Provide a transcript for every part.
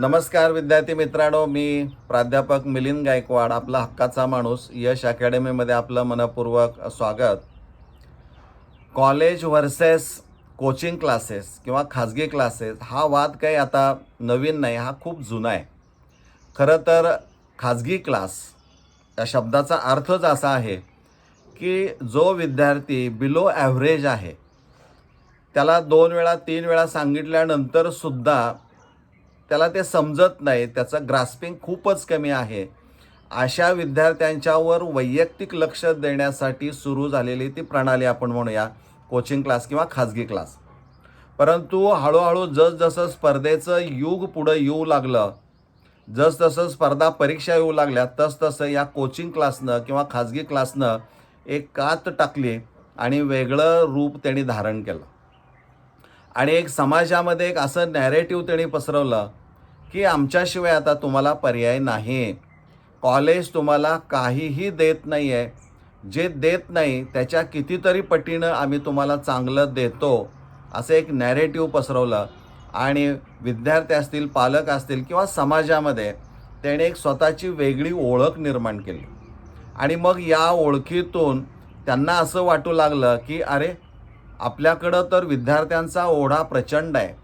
नमस्कार विद्यार्थी मित्रांनो, मी प्राध्यापक मिलिंद गायकवाड, आपला हक्काचा माणूस यश अकॅडमीमध्ये आपलं मनपूर्वक स्वागत. कॉलेज व्हर्सेस कोचिंग क्लासेस किंवा खाजगी क्लासेस हा वाद काही आता नवीन नाही, हा खूप जुना आहे. खरं तर खाजगी क्लास या शब्दाचा अर्थच असा आहे की जो विद्यार्थी बिलो ॲव्हरेज आहे, त्याला 2 वेळा 3 वेळा सांगितल्यानंतरसुद्धा त्याला ते समजत नाही, त्याचं ग्रास्पिंग खूपच कमी आहे. अशा विद्यार्थ्यांच्यावर वैयक्तिक लक्ष देण्यासाठी सुरू झालेली ती प्रणाली आपण म्हणूया कोचिंग क्लास किंवा खाजगी क्लास. परंतु हळूहळू जसजसं स्पर्धेचं युग पुढं येऊ लागलं, जसजसं स्पर्धा परीक्षा येऊ लागल्या, तसतसं या कोचिंग क्लासनं किंवा खाजगी क्लासनं एक कात टाकली आणि वेगळं रूप त्यांनी धारण केलं. आणि एक समाजामध्ये एक असं नॅरेटिव्ह त्यांनी पसरवलं की आमच्याशिवाय आता तुम्हाला पर्याय नाही. कॉलेज तुम्हाला काहीही देत नाही आहे. जे देत नाही त्याच्या कितीतरी पटीनं आम्ही तुम्हाला चांगलं देतो, असं एक नॅरेटिव्ह पसरवलं आणि विद्यार्थी असतील, पालक असतील किंवा समाजामध्ये त्याने एक स्वतःची वेगळी ओळख निर्माण केली. आणि मग या ओळखीतून त्यांना असं वाटू लागलं की अरे, आपल्याकडं तर विद्यार्थ्यांचा ओढा प्रचंड आहे.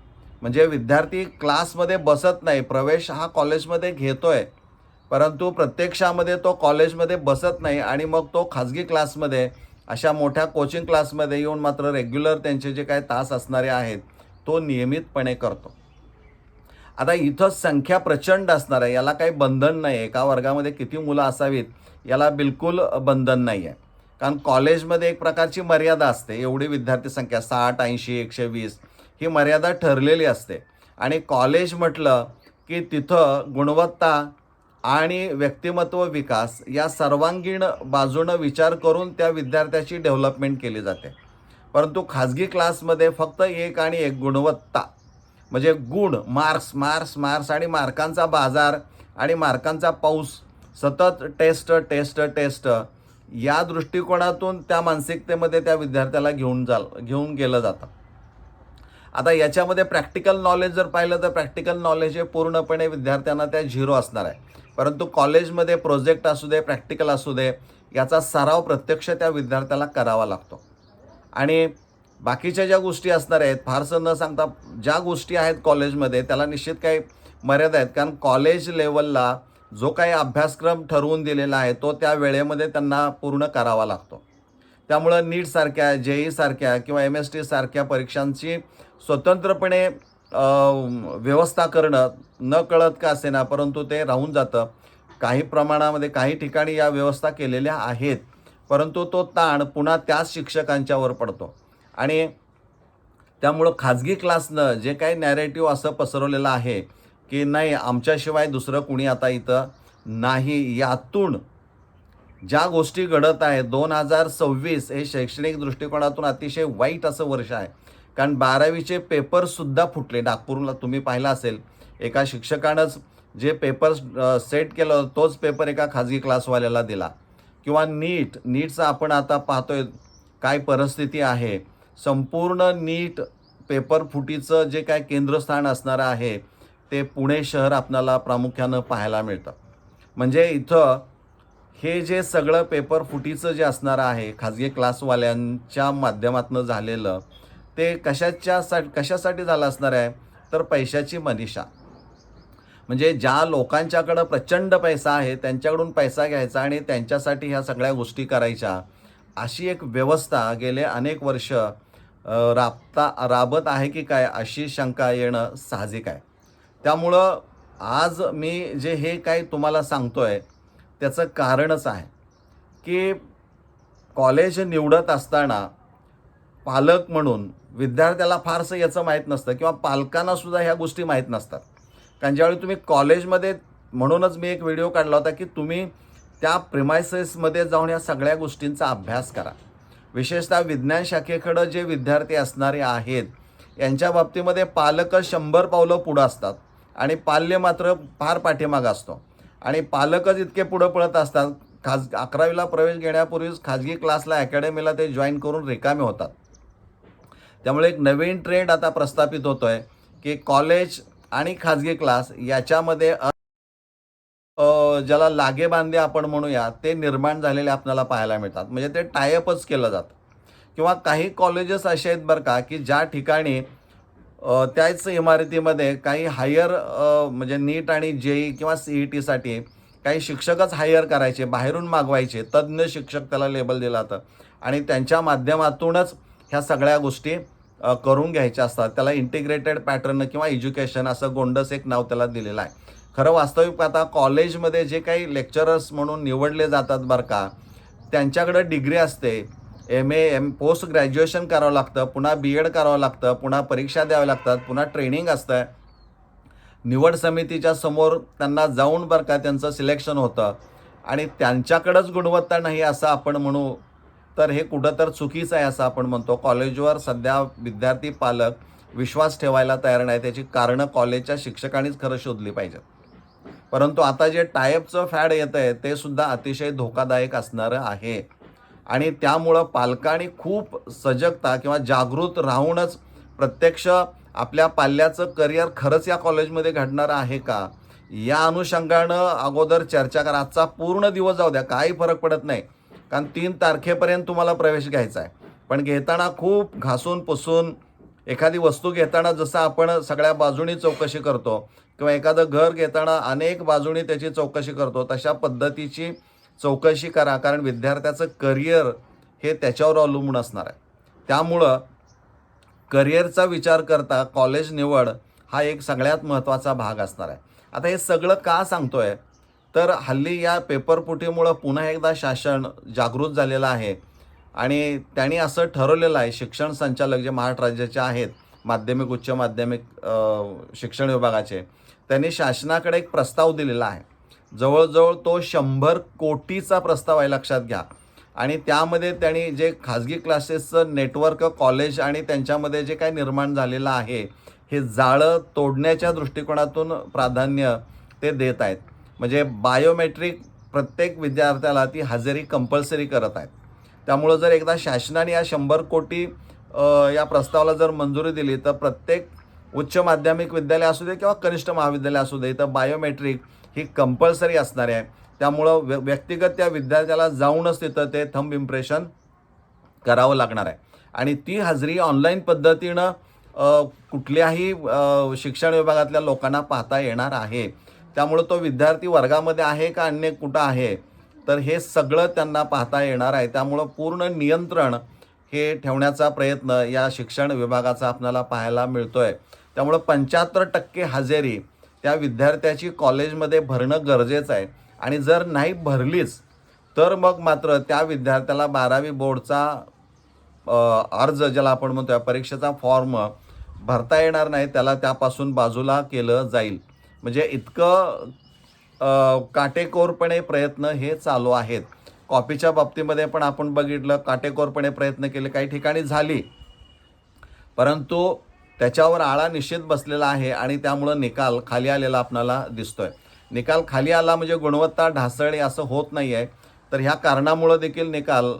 म्हणजे विद्यार्थी क्लासमध्ये बसत नाही, प्रवेश हा कॉलेजमध्ये घेतोय, परंतु प्रत्यक्षामध्ये तो कॉलेजमध्ये बसत नाही आणि मग तो खाजगी क्लासमध्ये, अशा मोठ्या कोचिंग क्लासमध्ये येऊन मात्र रेग्युलर त्यांचे जे काही तास असणारे आहेत, तो नियमितपणे करतो. आता इथं संख्या प्रचंड असणार आहे, याला काही बंधन नाही आहे. एका वर्गामध्ये किती मुलं असावीत याला बिलकुल बंधन नाही आहे. कारण कॉलेजमध्ये एक प्रकारची मर्यादा असते, एवढी विद्यार्थी संख्या 60, 80, 120 ही मर्यादा ठरलेली असते. आणि कॉलेज म्हटलं की तिथं गुणवत्ता आणि व्यक्तिमत्व विकास या सर्वांगीण बाजूनं विचार करून त्या विद्यार्थ्याची डेव्हलपमेंट केली जाते. परंतु खाजगी क्लासमध्ये फक्त एक आणि एक गुणवत्ता, म्हणजे गुण, मार्क्स मार्क्स मार्क्स आणि मार्कांचा बाजार आणि मार्कांचा पाऊस, सतत टेस्ट टेस्ट टेस्ट, या दृष्टिकोनातून त्या मानसिकतेमध्ये त्या विद्यार्थ्याला घेऊन गेलं जातं. आता याच्यामध्ये प्रॅक्टिकल नॉलेज जर पाहिलं तर प्रॅक्टिकल नॉलेज हे पूर्णपणे विद्यार्थ्यांना त्या झिरो असणार आहे. परंतु कॉलेजमध्ये प्रोजेक्ट असू दे, प्रॅक्टिकल असू दे, याचा सराव प्रत्यक्ष त्या विद्यार्थ्याला करावा लागतो. आणि बाकीच्या ज्या गोष्टी असणार आहेत, फारसं न सांगता ज्या गोष्टी आहेत कॉलेजमध्ये, त्याला निश्चित काही मर्यादा आहेत. कारण कॉलेज लेवलला जो काही अभ्यासक्रम ठरवून दिलेला आहे तो त्या वेळेमध्ये त्यांना पूर्ण करावा लागतो. त्यामुळं नीटसारख्या, JEE सारख्या किंवा MST सारख्या परीक्षांची स्वतंत्रपणे व्यवस्था करणं नकळत का असेना, परंतु ते राहून जातं. काही प्रमाणामध्ये काही ठिकाणी या व्यवस्था केलेल्या आहेत, परंतु तो ताण पुन्हा त्याच शिक्षकांच्यावर पडतो. आणि त्यामुळं खाजगी क्लासनं जे काही नॅरेटिव्ह असं पसरवलेलं आहे की नाही, आमच्याशिवाय दुसरं कुणी आता इथं नाही, यातून ज्या गोष्टी घडत आहेत, 2026 हे शैक्षणिक दृष्टिकोनातून अतिशय वाईट असं वर्ष आहे. कारण 12वीचे पेपरसुद्धा फुटले. नागपूरला तुम्ही पाहिलं असेल, एका शिक्षकानंच जे पेपर सेट केलं तोच पेपर एका खाजगी क्लासवाल्याला दिला. किंवा नीटचं आपण आता पाहतोय काय परिस्थिती आहे. संपूर्ण नीट पेपर फुटीचं जे काय केंद्रस्थान असणारं आहे ते पुणे शहर आपल्याला प्रामुख्यानं पाहायला मिळतं. म्हणजे इथं हे जे सगळं पेपर फुटीचं जे असणारं आहे खाजगी क्लासवाल्यांच्या माध्यमातून झालेलं, ते कशासाठी झालं असणार आहे, तर पैशाची मनीषा. म्हणजे ज्या लोकांच्याकडं प्रचंड पैसा आहे त्यांच्याकडून पैसा घ्यायचा आणि त्यांच्यासाठी ह्या सगळ्या गोष्टी करायच्या, अशी एक व्यवस्था गेले अनेक वर्ष राबत आहे की काय, अशी शंका येणं साहजिक आहे. त्यामुळं आज मी जे हे काही तुम्हाला सांगतोय त्याचं कारणच आहे की कॉलेज निवडत असताना पालक म्हणून विद्यार्थ्याला फारसं याचं माहीत नसतं किंवा पालकांनासुद्धा ह्या गोष्टी माहीत नसतात. कारण ज्यावेळी तुम्ही कॉलेजमध्ये, म्हणूनच मी एक व्हिडिओ काढला होता की तुम्ही त्या प्रिमायसेसमध्ये जाऊन या सगळ्या गोष्टींचा अभ्यास करा. विशेषतः विज्ञान शाखेकडं जे विद्यार्थी असणारे आहेत यांच्या बाबतीमध्ये पालक 100 पावलं पुढं असतात आणि पाल्य मात्र फार पाठीमागं असतो. आणि पालकच इतके पुढं पळत असतात, 11वीला प्रवेश घेण्यापूर्वीच खाजगी क्लासला, अकॅडमीला ते जॉईन करून रिकामे होतात. त्यामुळे एक नवीन ट्रेंड आता प्रस्थापित होतो आहे की कॉलेज आणि खाजगी क्लास याच्यामध्ये ज्याला लागेबांधे आपण म्हणूया ते निर्माण झालेले आपल्याला पाहायला मिळतात. म्हणजे ते टायअपच केलं जातं. किंवा काही कॉलेजेस असे आहेत बरं का, की ज्या ठिकाणी त्याच इमारतीमध्ये काही हायर म्हणजे नीट आणि जेई किंवा CETसाठी काही शिक्षकच हायर करायचे, बाहेरून मागवायचे, तज्ज्ञ शिक्षक त्याला लेबल दिलं जातं आणि त्यांच्या माध्यमातूनच ह्या सगळ्या गोष्टी करून घ्यायच्या असतात. त्याला इंटिग्रेटेड पॅटर्न किंवा एज्युकेशन असं गोंडस एक नाव त्याला दिलेलं आहे. खरं वास्तविक आता कॉलेजमध्ये जे काही लेक्चरर्स म्हणून निवडले जातात बरं का, त्यांच्याकडं डिग्री असते. पोस्ट ग्रॅज्युएशन करावं लागतं, पुन्हा BEd करावं लागतं, पुन्हा परीक्षा द्याव्या लागतात, पुन्हा ट्रेनिंग असतं. निवड समितीच्या समोर त्यांना जाऊन बरं का त्यांचं सिलेक्शन होतं आणि त्यांच्याकडंच गुणवत्ता नाही असं आपण म्हणू, तर हे कुठं तर चुकीचं आहे असं आपण म्हणतो. कॉलेजवर सध्या विद्यार्थी पालक विश्वास ठेवायला तयार नाही. त्याची कारणं कॉलेजच्या शिक्षकांनीच खरं शोधली पाहिजेत. परंतु आता जे टायअपचं फॅड येतं आहे ते सुद्धा अतिशय धोकादायक असणारं आहे आणि त्यामुळं पालकांनी खूप सजगता किंवा जागृत राहूनच प्रत्यक्ष आपल्या पाल्याचं करिअर खरंच या कॉलेजमध्ये घडणार आहे का, या अनुषंगानं अगोदर चर्चा करा. आजचा पूर्ण दिवस जाऊ द्या, काही फरक पडत नाही, कारण 3 तारखेपर्यंत तुम्हाला प्रवेश घ्यायचा आहे. पण घेताना खूप घासून पुसून एखादी वस्तू घेताना जसं आपण सगळ्या बाजूनी चौकशी करतो किंवा एखादं घर घेताना अनेक बाजूनी त्याची चौकशी करतो, तशा पद्धतीची चौकशी करा. कारण विद्यार्थ्याचं करिअर हे त्याच्यावर अवलंबून असणार आहे. त्यामुळं करिअरचा विचार करता कॉलेज निवड हा एक सगळ्यात महत्त्वाचा भाग असणार आहे. आता हे सगळं का सांगतोय, तर हल्ली या पेपरफुटीमुळं पुन्हा एकदा शासन जागृत झालेलं आहे आणि त्यांनी असं ठरवलेलं आहे, शिक्षण संचालक जे महाराष्ट्र राज्याचे आहेत, माध्यमिक उच्च माध्यमिक शिक्षण विभागाचे, त्यांनी शासनाकडे एक प्रस्ताव दिलेला आहे. जवळजवळ तो 100 कोटीचा प्रस्ताव आहे, लक्षात घ्या. आणि त्यामध्ये त्यांनी जे खाजगी क्लासेसचं नेटवर्क कॉलेज आणि त्यांच्यामध्ये जे काही निर्माण झालेलं आहे, हे जाळं तोडण्याच्या दृष्टिकोनातून प्राधान्य ते देत आहेत. म्हणजे बायोमेट्रिक प्रत्येक विद्यार्थ्याला ती हजेरी कंपल्सरी करत आहेत. त्यामुळं जर एकदा शासनाने या 100 कोटी या प्रस्तावाला जर मंजुरी दिली, तर प्रत्येक उच्च माध्यमिक विद्यालय असू दे किंवा कनिष्ठ महाविद्यालय असू दे, तर बायोमेट्रिक ही कंपल्सरी असणार आहे. त्यामुळं व्यक्तिगत त्या विद्यार्थ्याला जाऊनच तिथं ते थंब इम्प्रेशन करावं लागणार आहे आणि ती हजेरी ऑनलाईन पद्धतीनं कुठल्याही शिक्षण विभागातल्या लोकांना पाहता येणार आहे. त्यामुळं तो विद्यार्थी वर्गामध्ये आहे का अन्य कुठं आहे, तर हे सगळं त्यांना पाहता येणार आहे. त्यामुळं पूर्ण नियंत्रण हे ठेवण्याचा प्रयत्न या शिक्षण विभागाचा आपल्याला पाहायला मिळतोय. त्यामुळं 75% हजेरी त्या विद्यार्थ्याची कॉलेजमध्ये भरणं गरजेचं आहे आणि जर नाही भरलीच तर मग मात्र त्या विद्यार्थ्याला 12वी बोर्डचा अर्ज ज्याला आपण म्हणतो परीक्षेचा फॉर्म भरता येणार नाही, त्याला त्यापासून बाजूला केलं जाईल. म्हणजे इतकं काटेकोरपणे प्रयत्न हे चालू आहेत. कॉपीच्या बाबतीमध्ये पण आपण बघितलं, काटेकोरपणे प्रयत्न केले, काही ठिकाणी झाली, परंतु त्याच्यावर आळा निश्चित बसलेला आहे आणि त्यामुळं निकाल खाली आलेला आपल्याला दिसतोय. निकाल खाली आला म्हणजे गुणवत्ता ढासळली असं होत नाही आहे. तर ह्या कारणामुळं देखील निकाल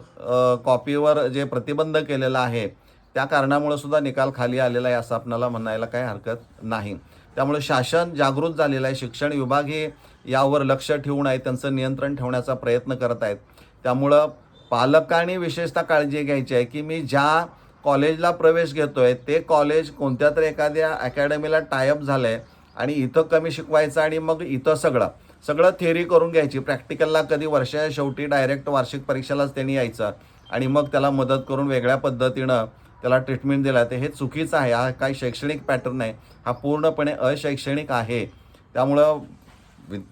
कॉपीवर जे प्रतिबंध केलेला आहे त्या कारणामुळं सुद्धा निकाल खाली आलेला आहे असं आपल्याला म्हणायला काही हरकत नाही. त्यामुळे शासन जागृत झालेलं आहे. शिक्षण विभाग हे यावर लक्ष ठेवून आहे, त्यांचं नियंत्रण ठेवण्याचा प्रयत्न करत आहेत. त्यामुळं पालकांनी विशेषतः काळजी घ्यायची आहे की मी ज्या कॉलेजला प्रवेश घेतोय ते कॉलेज कोणत्या तरी एखाद्या अकॅडमीला टायअप झालं आहे आणि इथं कमी शिकवायचं आणि मग इथं सगळं थेअरी करून घ्यायची. प्रॅक्टिकलला कधी वर्षाच्या शेवटी डायरेक्ट वार्षिक परीक्षेलाच त्यांनी यायचं आणि मग त्याला मदत करून वेगळ्या पद्धतीनं त्याला ट्रीटमेंट दिला, तर हे चुकीचं आहे. हा काही शैक्षणिक पॅटर्न आहे, हा पूर्णपणे अशैक्षणिक आहे. त्यामुळं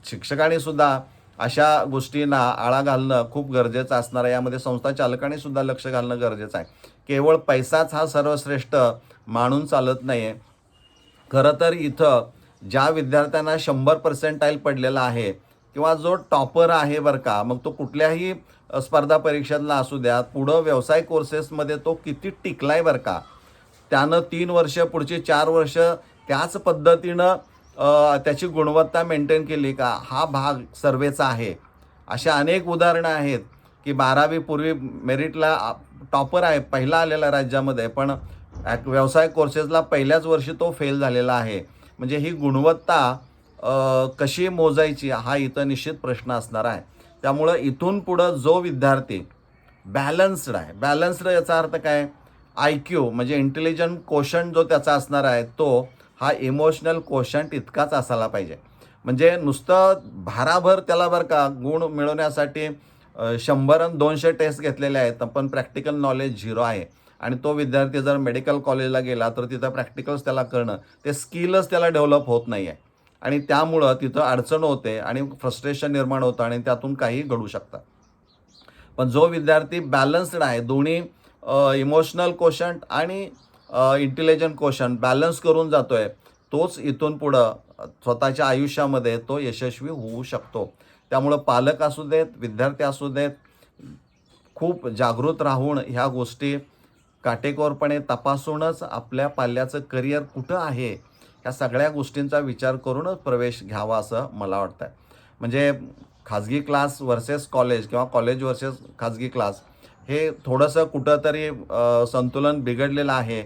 शिक्षकांनी सुद्धा अशा गोष्टींना आळा घालणं खूप गरजेचं असणार आहे. यामध्ये संस्था चालकांनी सुद्धा लक्ष घालणं गरजेचं आहे. केवळ पैसाच हा सर्वश्रेष्ठ मानून चालत नाही आहे. खरं तर इथं ज्या विद्यार्थ्यांना 100% पडलेला आहे किंवा जो टॉपर आहे बरं का, मग तो कुठल्याही स्पर्धा परीक्षेतला असू द्या, पुढं व्यवसाय कोर्सेसमध्ये तो किती टिकलाय बरं का, त्यानं 3 वर्ष पुढची 4 वर्ष त्याच पद्धतीनं त्याची गुणवत्ता मेंटेन केली का, हा भाग सर्वेचा आहे. अशा अनेक उदाहरणं आहेत की 12वी पूर्वी मेरिटला टॉपर आहे, पहिला आलेला राज्यामध्ये, पण व्यवसाय कोर्सेसला पहिल्याच वर्षी तो फेल झालेला आहे. म्हणजे ही गुणवत्ता कशी मोजायची हा इथं निश्चित प्रश्न असणार आहे. त्यामुळं इथून पुढं जो विद्यार्थी बॅलन्स्ड आहे, बॅलन्स्ड याचा अर्थ काय, IQ म्हणजे इंटेलिजंट कोशंट जो त्याचा असणार आहे तो हा इमोशनल कोशंट इतकाच असायला पाहिजे. म्हणजे नुसतं भाराभर त्याला बरं का गुण मिळवण्यासाठी 100 आणि 200 टेस्ट घेतलेले आहेत, पण प्रॅक्टिकल नॉलेज 0 आहे. आणि तो विद्यार्थी जर मेडिकल कॉलेजला गेला तर तिथं प्रॅक्टिकल्स त्याला करणं, ते स्किलच त्याला डेव्हलप होत नाही आहे. आणि त्यामुळं तिथं अडचण होते आणि फ्रस्ट्रेशन निर्माण होतं आणि त्यातून काही घडू शकतं. पण जो विद्यार्थी बॅलन्स्ड आहे, दोन्ही इमोशनल कोशंट आणि इंटेलिजंट कोशंट बॅलन्स करून जातोय, तोच इथून पुढं स्वतःच्या आयुष्यामध्ये तो यशस्वी होऊ शकतो. त्यामुळं पालक असू देत, विद्यार्थी असू देत, खूप जागृत राहून ह्या गोष्टी काटेकोरपणे तपासूनच आपल्या पाल्याचं करिअर कुठं आहे, ह्या सगळ्या गोष्टींचा विचार करूनच प्रवेश घ्यावा असं मला वाटतं. म्हणजे खाजगी क्लास वर्सेस कॉलेज किंवा कॉलेज वर्सेस खाजगी क्लास हे थोडंसं कुठंतरी संतुलन बिघडलेलं आहे.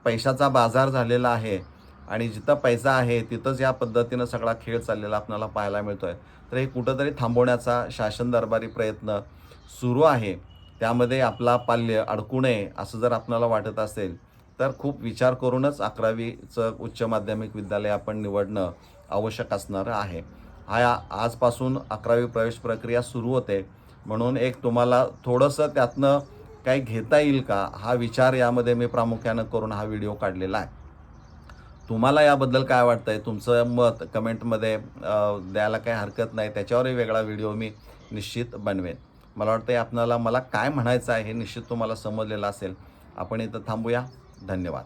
पैशाचा बाजार झालेला आहे आणि जिथं पैसा आहे तिथंच या पद्धतीनं सगळा खेळ चाललेला आपल्याला पाहायला मिळतो आहे. तर हे कुठंतरी थांबवण्याचा शासन दरबारी प्रयत्न सुरू आहे. त्यामध्ये आपला पाल्य अडकू नये असं जर आपल्याला वाटत असेल तर खूप विचार करूनच 11वीचं उच्च माध्यमिक विद्यालय आपण निवडणं आवश्यक असणार आहे. हा आजपासून 11वी प्रवेश प्रक्रिया सुरू होते, म्हणून एक तुम्हाला थोडंसं त्यातनं काही घेता येईल का हा विचार यामध्ये मी प्रामुख्यानं करून हा व्हिडिओ काढलेला आहे. तुम्हाला याबद्दल काय वाटतंय, तुमचं मत कमेंटमध्ये द्यायला काही हरकत नाही. त्याच्यावरही वेगळा व्हिडिओ मी निश्चित बनवेन. मला वाटतं आपल्याला मला काय म्हणायचं आहे हे निश्चित तुम्हाला समजलेलं असेल. आपण इथं थांबूया. धन्यवाद.